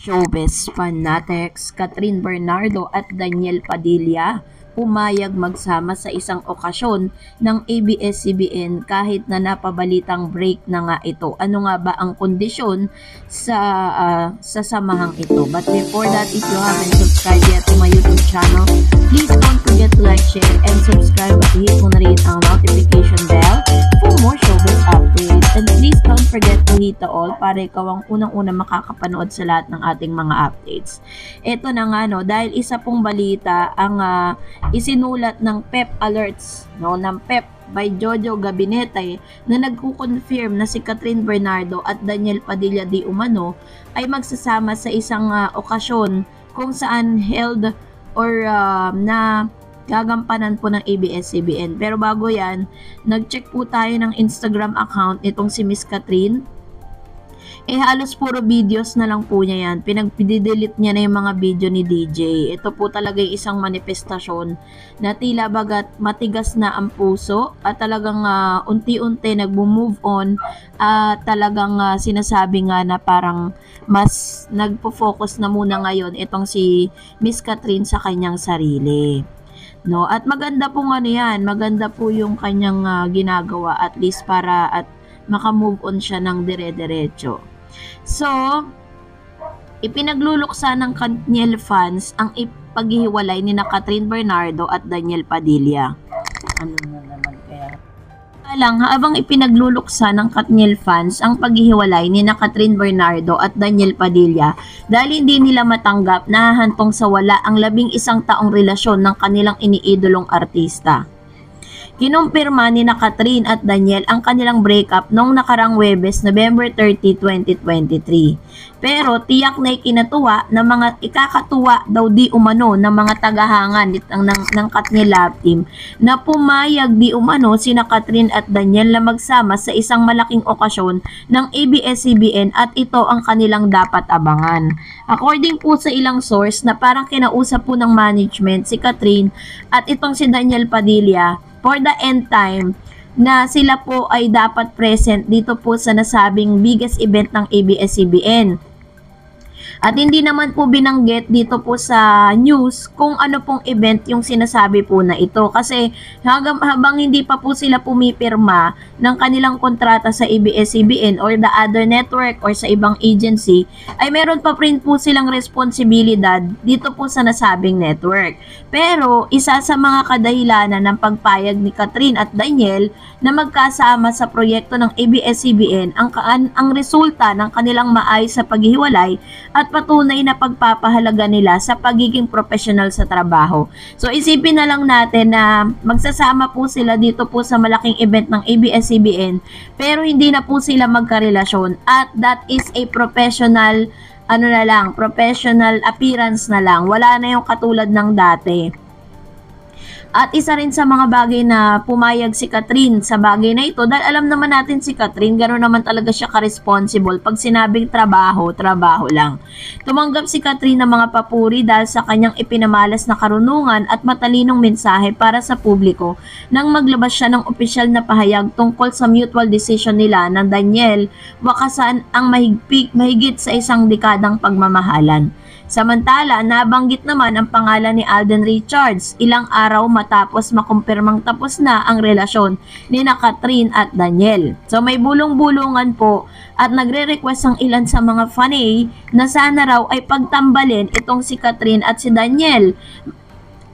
Showbiz fanatics Catherine Bernardo at Daniel Padilla pumayag magsama sa isang okasyon ng ABS-CBN kahit na napabalitang break na nga ito. Ano nga ba ang kondisyon sa samahang ito? But before that, if you haven't subscribed yet to my YouTube channel, please don't forget to like, share, and subscribe at hit mo na rin ang notification bell for more showbiz updates. And please don't forget to hit the all para ikaw ang unang-unang makakapanood sa lahat ng ating mga updates. Ito na nga no, dahil isa pong balita ang isinulat ng PEP Alerts ng PEP by Jojo Gabinete na nagko-confirm na si Catherine Bernardo at Daniel Padilla di umano ay magsasama sa isang okasyon kung saan held or na gagampanan po ng ABS-CBN. Pero bago yan, nag-check po tayo ng Instagram account nitong si Miss Catherine. Halos puro videos na lang po niya yan. Pinag-delete niya na yung mga video ni DJ. Ito po talaga yung isang manifestasyon na tila bagat matigas na ang puso at talagang unti-unti nag-move on at talagang sinasabi nga na parang mas nagpo-focus na muna ngayon itong si Miss Catherine sa kanyang sarili. No, at maganda po ano yan, maganda po yung kanyang ginagawa at least para at maka-move on siya ng dire-diretso. So, ipinagluluksa ng Daniel fans ang ipaghihiwalay ni na Catherine Bernardo at Daniel Padilla. Ano na naman kaya? Habang ipinagluluksa ng Daniel fans ang paghihiwalay ni na Catherine Bernardo at Daniel Padilla dahil hindi nila matanggap na hahantong sa wala ang 11 taong relasyon ng kanilang iniidolong artista. Kinumpirma ni na Catherine at Daniel ang kanilang breakup noong nakarang Huwebes, November 30, 2023. Pero tiyak na ikinatuwa na mga ikakatuwa daw di umano ng mga tagahanga ng Katniel Love Team na pumayag di umano sina Catherine at Daniel na magsama sa isang malaking okasyon ng ABS-CBN at ito ang kanilang dapat abangan. According po sa ilang source na parang kinausap po ng management si Catherine at itong si Daniel Padilla for the end time na sila po ay dapat present dito po sa nasabing biggest event ng ABS-CBN. At hindi naman po binanggit dito po sa news kung ano pong event yung sinasabi po na ito. Kasi habang hindi pa po sila pumipirma ng kanilang kontrata sa ABS-CBN or the other network or sa ibang agency, ay meron pa rin po silang responsibilidad dito po sa nasabing network. Pero isa sa mga kadahilanan ng pagpayag ni Catherine at Daniel na magkasama sa proyekto ng ABS-CBN ang resulta ng kanilang maayos sa paghihiwalay at patunay na pagpapahalaga nila sa pagiging professional sa trabaho. So isipin na lang natin na magsasama po sila dito po sa malaking event ng ABS-CBN pero hindi na po sila magkarelasyon at that is a professional professional appearance na lang. Wala na yung katulad ng dati. At isa rin sa mga bagay na pumayag si Catherine sa bagay na ito dahil alam naman natin si Catherine, gano'n naman talaga siya ka-responsible. Pag sinabing trabaho, trabaho lang. Tumanggap si Catherine ng mga papuri dahil sa kanyang ipinamalas na karunungan at matalinong mensahe para sa publiko nang maglabas siya ng opisyal na pahayag tungkol sa mutual decision nila ng Daniel wakasan ang mahigit sa isang dekadang pagmamahalan. Samantala, nabanggit naman ang pangalan ni Alden Richards ilang araw matapos makumpirmang tapos na ang relasyon ni na Catherine at Daniel. So may bulong-bulungan po at nagre-request ang ilan sa mga fanay na sana raw ay pagtambalin itong si Catherine at si Daniel.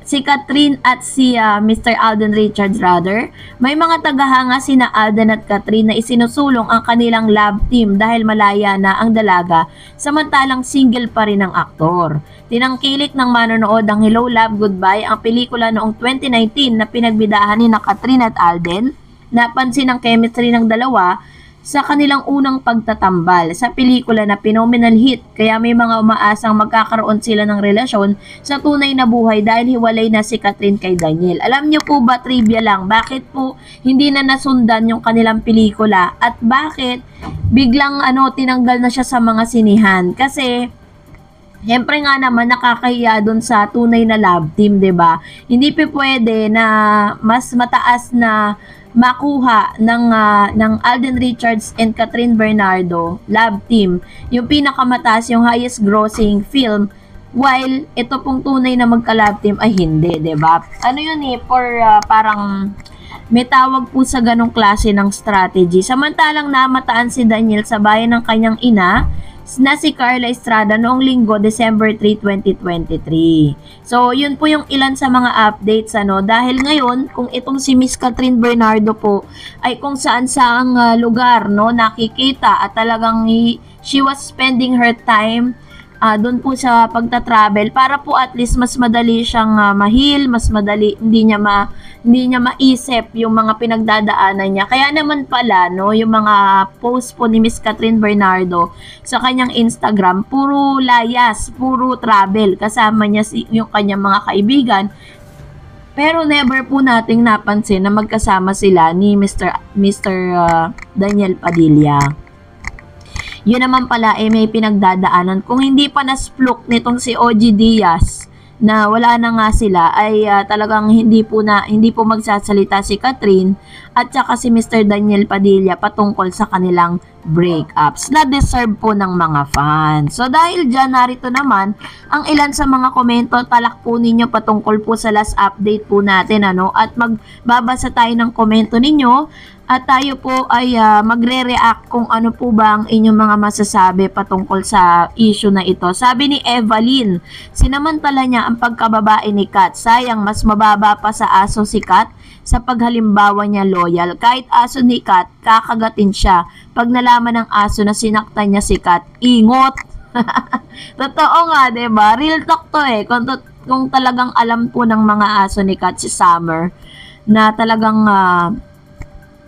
Si Catherine at si Mr. Alden Richards rather, may mga tagahanga sina Alden at Catherine na isinusulong ang kanilang love team dahil malaya na ang dalaga samantalang single pa rin ang aktor. Tinangkilik ng manonood ang Hello Love Goodbye ang pelikula noong 2019 na pinagbidahan ni na Catherine at Alden. Napansin ang chemistry ng dalawa sa kanilang unang pagtatambal sa pelikula na phenomenal hit kaya may mga umaasang magkakaroon sila ng relasyon sa tunay na buhay dahil hiwalay na si Catherine kay Daniel. Alam niyo po ba, trivia lang, bakit po hindi na nasundan yung kanilang pelikula at bakit biglang tinanggal na siya sa mga sinihan? Kasi siyempre nga naman nakakahiya doon sa tunay na love team, 'di ba? Hindi pa pwede na mas mataas na makuha ng Alden Richards and Catherine Bernardo love team yung pinakamataas, yung highest grossing film, while ito pong tunay na magka-love team ay hindi, 'di ba? Ano yun for parang may tawag po sa ganong klase ng strategy. Samantalang namataan si Daniel sa bayan ng kanyang ina na si Carla Estrada noong linggo, December 3, 2023. So, yun po yung ilan sa mga updates, dahil ngayon, kung itong si Miss Catherine Bernardo po ay kung saan-saang lugar, nakikita at talagang she was spending her time doon po sa pagta-travel para po at least mas madali siyang ma-heal, mas madali hindi niya maisip yung mga pinagdadaanan niya. Kaya naman pala yung mga post po ni Miss Catherine Bernardo sa kanyang Instagram, puro layas, puro travel, kasama niya yung kanyang mga kaibigan. Pero never po nating napansin na magkasama sila ni Mr. Daniel Padilla. Yun naman pala may pinagdadaanan. Kung hindi pa nasplok nitong si OG Diaz na wala na nga sila, ay talagang hindi po magsasalita si Catherine at saka si Mr. Daniel Padilla patungkol sa kanilang breakups na deserve po ng mga fans. So dahil dyan, narito naman ang ilan sa mga komento. Talak po ninyo patungkol po sa last update po natin, at magbabasa tayo ng komento ninyo. At tayo po ay magre-react kung ano po ba ang inyong mga masasabi patungkol sa issue na ito. Sabi ni Evelyn, sinamantala niya ang pagkababae ni Kat. Sayang, mas mababa pa sa aso si Kat sa paghalimbawa niya loyal. Kahit aso ni Kat, kakagatin siya. Pag nalaman ng aso na sinaktan niya si Kat, ingot. Totoo nga, diba? Real talk to Kung talagang alam po ng mga aso ni Kat si Summer na talagang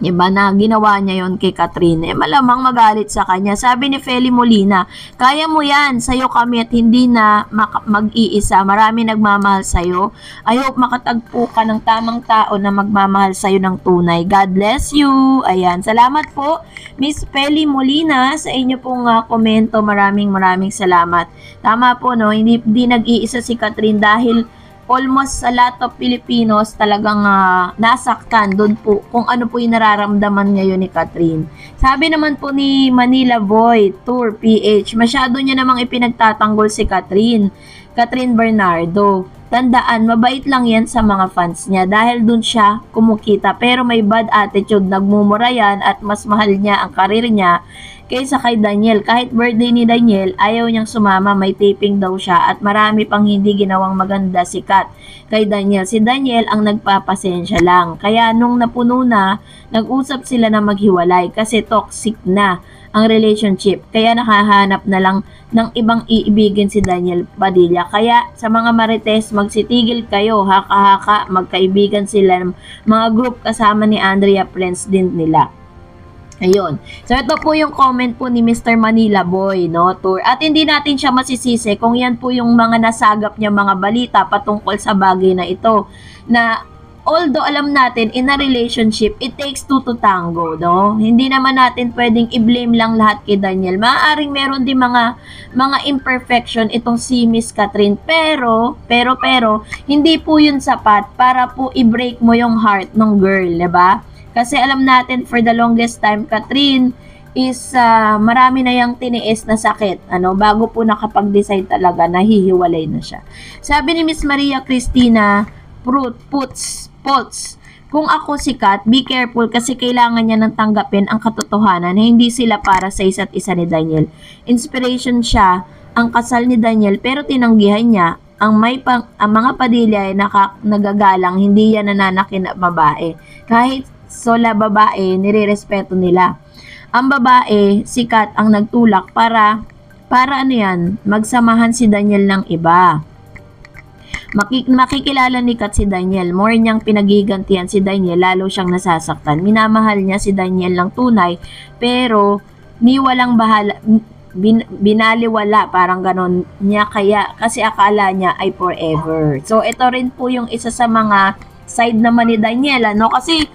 na ginawa niya yon kay Catherine, malamang magalit sa kanya. Sabi ni Feli Molina, kaya mo yan, sayo kami at hindi na mag-iisa. Marami nagmamahal sayo. I hope makatagpo ka ng tamang tao na magmamahal sayo ng tunay. God bless you. Ayan, salamat po Miss Feli Molina sa inyo pong komento. Maraming salamat. Tama po, hindi nag-iisa si Catherine dahil almost a lot of Filipinos talagang nasaktan doon po kung ano po yung nararamdaman ngayon ni Catherine. Sabi naman po ni Manila Boy Tour PH, masyado niya namang ipinagtatanggol si Catherine Bernardo. Tandaan, mabait lang yan sa mga fans niya dahil dun siya kumukita, pero may bad attitude, nagmumura yan at mas mahal niya ang karir niya kaysa kay Daniel. Kahit birthday ni Daniel, ayaw niyang sumama, may taping daw siya at marami pang hindi ginawang maganda si Kat kay Daniel. Si Daniel ang nagpapasensya lang. Kaya nung napuno na, nag-usap sila na maghiwalay kasi toxic na ang relationship. Kaya nakahanap na lang ng ibang iibigin si Daniel Padilla. Kaya sa mga marites, magsitigil kayo, haka-haka, magkaibigan sila ng mga group kasama ni Andrea Friends din nila. Ayun. So, ito po yung comment po ni Mr. Manila Boy, Tour. At hindi natin siya masisisi kung yan po yung mga nasagap niya mga balita patungkol sa bagay na ito. Na, although alam natin, in a relationship, it takes two to tango, Hindi naman natin pwedeng i-blame lang lahat kay Daniel. Maaaring meron din mga imperfection itong si Miss Catherine. Pero, hindi po yun sapat para po i-break mo yung heart ng girl, diba? Kasi alam natin for the longest time, Catherine is marami na yung tiniis na sakit. Bago po nakapag-decide talaga, nahihiwalay na siya. Sabi ni Miss Maria Cristina Potts, kung ako si Kat, be careful kasi kailangan niya nang tanggapin ang katotohanan na hindi sila para sa isa't isa ni Daniel. Inspiration siya ang kasal ni Daniel pero tinanggihan niya ang mga Padilla ay nagagalang, hindi yan nananakin na babae. Kahit sola babae, nirerespeto nila. Ang babae, si Kat ang nagtulak para magsamahan si Daniel ng iba. Makikilala ni Kat si Daniel, more niyang pinagigantihan si Daniel, lalo siyang nasasaktan. Minamahal niya si Daniel ng tunay, pero binaliwala, parang ganon niya kasi akala niya ay forever. So, ito rin po yung isa sa mga side naman ni Daniel, kasi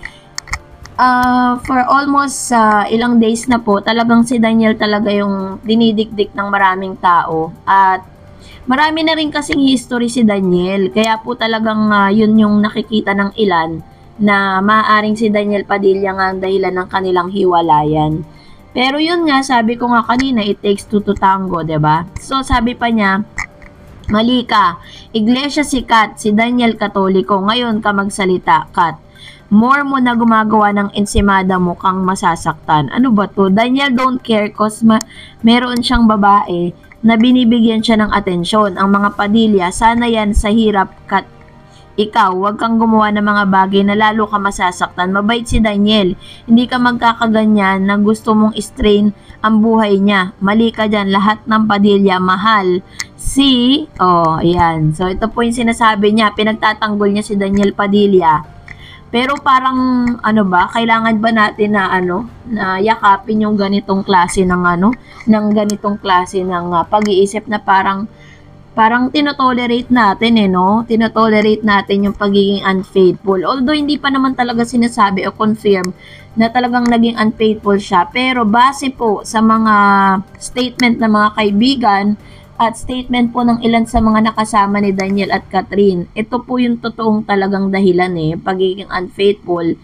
for almost ilang days na po, talagang si Daniel talaga yung dinidikdik ng maraming tao. At marami na rin kasing history si Daniel. Kaya po talagang yun yung nakikita ng ilan na maaaring si Daniel Padilla nga ang dahilan ng kanilang hiwalayan. Pero yun nga, sabi ko nga kanina, it takes two to tango, 'di ba? So sabi pa niya, mali ka. Iglesia si Kat, si Daniel Katoliko. Ngayon ka magsalita, Kat. More mo na gumagawa ng ensimada mo kang masasaktan. Ano ba to? Daniel don't care cause meron siyang babae na binibigyan siya ng atensyon. Ang mga Padilla, sana yan sa hirap, Kat. Ikaw, huwag kang gumawa ng mga bagay na lalo ka masasaktan. Mabait si Daniel. Hindi ka magkakaganyan na gusto mong strain ang buhay niya. Mali ka dyan. Lahat ng Padilla, mahal. Ayan. So, ito po yung sinasabi niya. Pinagtatanggol niya si Daniel Padilla. Pero parang, kailangan ba natin na yakapin yung ganitong klase ng ganitong klase ng pag-iisip na parang tinotolerate natin tinotolerate natin yung pagiging unfaithful. Although hindi pa naman talaga sinasabi o confirm na talagang naging unfaithful siya. Pero base po sa mga statement ng mga kaibigan at statement po ng ilan sa mga nakasama ni Daniel at Catherine, ito po yung totoong talagang dahilan pagiging unfaithful.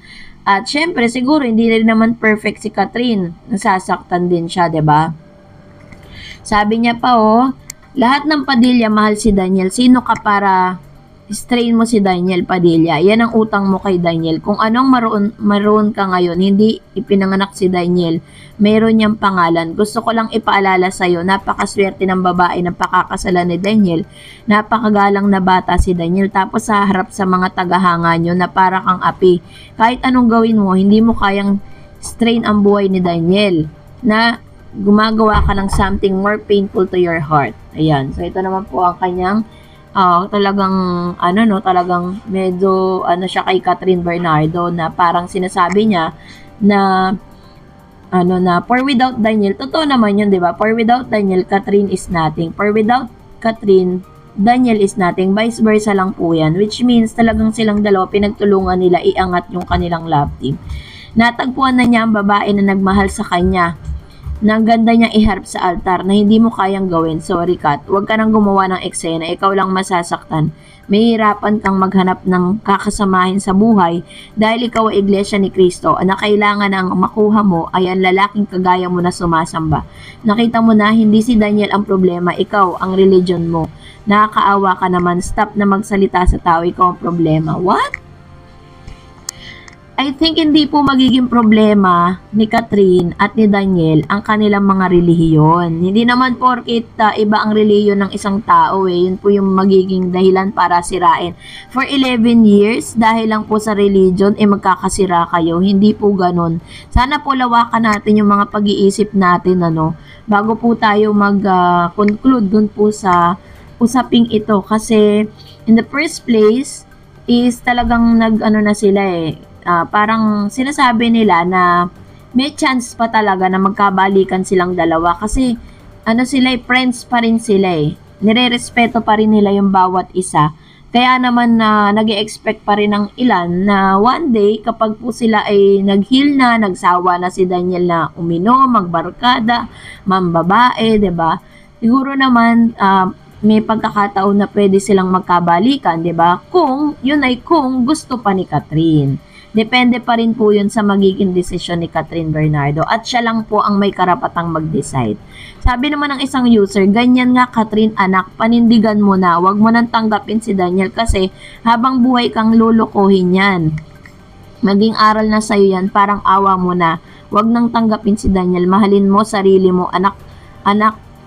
At syempre siguro hindi rin naman perfect si Catherine. Nasasaktan din siya, 'di ba? Sabi niya pa lahat ng Padilla mahal si Daniel. Sino ka para strain mo si Daniel Padilla? Yan ang utang mo kay Daniel. Kung anong maroon ka ngayon, hindi ipinanganak si Daniel. Meron niyang pangalan. Gusto ko lang ipaalala sa'yo, napakaswerte ng babae na pakakasalan ni Daniel. Napakagalang na bata si Daniel. Tapos sa harap sa mga tagahanga nyo na para kang api. Kahit anong gawin mo, hindi mo kayang strain ang buhay ni Daniel. Na gumagawa ka ng something more painful to your heart. Ayan. So, ito naman po ang kanyang talagang medyo siya kay Catherine Bernardo na parang sinasabi niya na for without Daniel, totoo naman yun, di ba? For without Daniel, Catherine is nothing. For without Catherine, Daniel is nothing. Vice versa lang po yan. Which means talagang silang dalawa pinagtulungan nila iangat yung kanilang love team. Natagpuan na niya ang babae na nagmahal sa kanya. Nang ganda niyang iharap sa altar na hindi mo kayang gawin. Sorry, Kat. Huwag ka nang gumawa ng eksena. Ikaw lang masasaktan. Mahihirapan kang maghanap ng kakasamahin sa buhay dahil ikaw ay iglesia ni Kristo na kailangan ang makuha mo ay ang lalaking kagaya mo na sumasamba. Nakita mo na hindi si Daniel ang problema. Ikaw ang religion mo. Nakakaawa ka naman. Stop na magsalita sa tao. Ikaw ang problema. What? I think hindi po magiging problema ni Catherine at ni Daniel ang kanilang mga relihiyon. Hindi naman porkit iba ang relihiyon ng isang tao yun po yung magiging dahilan para sirain. For 11 years, dahil lang po sa religion, magkakasira kayo. Hindi po ganun. Sana po lawakan natin yung mga pag-iisip natin, bago po tayo mag-conclude dun po sa usaping ito. Kasi, in the first place, is talagang na sila parang sinasabi nila na may chance pa talaga na magkabalikan silang dalawa kasi sila friends pa rin sila nire-respeto pa rin nila yung bawat isa. Kaya naman na nag-expect pa rin ng ilan na one day kapag po sila ay nag-heal na, nagsawa na si Daniel na uminom, magbarkada, mambabae, 'di ba? Siguro naman may pagkakataon na pwede silang magkabalikan, 'di ba? Kung gusto pa ni Catherine. Depende pa rin po yun sa magiging desisyon ni Catherine Bernardo at siya lang po ang may karapatang mag-decide. Sabi naman ng isang user, ganyan nga Catherine anak, panindigan mo na, wag mo nang tanggapin si Daniel kasi habang buhay kang lulukuhin yan. Maging aral na sa'yo yan, parang awa mo na. Wag nang tanggapin si Daniel, mahalin mo sarili mo, anak,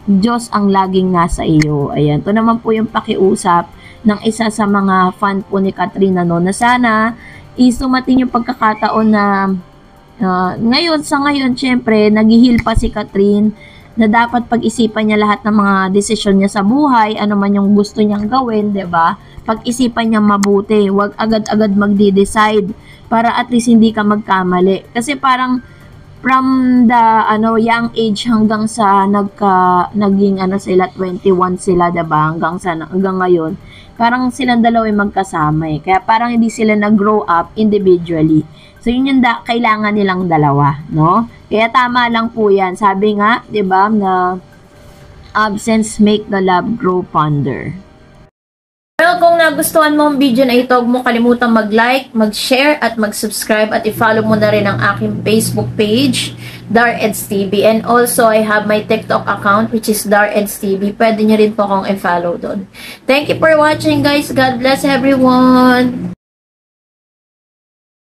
Diyos ang laging nasa iyo. Ayan, ito naman po yung pakiusap ng isa sa mga fan po ni Catherine na sana isumating yung pagkakataon na ngayon, syempre, naghihil pa si Catherine na dapat pag-isipan niya lahat ng mga desisyon niya sa buhay, ano man yung gusto niyang gawin, 'di ba? Pag-isipan niya mabuti, huwag agad-agad magde-decide para at least hindi ka magkamali. Kasi parang from the young age hanggang sa naging sila 21 sila, 'di ba? Hanggang ngayon. Parang silang dalawa ay magkasama Kaya parang hindi sila nag-grow up individually. So, yun yung kailangan nilang dalawa, no? Kaya tama lang po yan. Sabi nga, 'di ba, na absence make the love grow fonder. Well, kung nagustuhan mo ang video na ito, huwag mo kalimutang mag-like, mag-share, at mag-subscribe, at i-follow mo na rin ang aking Facebook page, DarEdsTV. And also, I have my TikTok account, which is DarEdsTV. Pwede nyo rin po akong i-follow doon. Thank you for watching, guys. God bless everyone!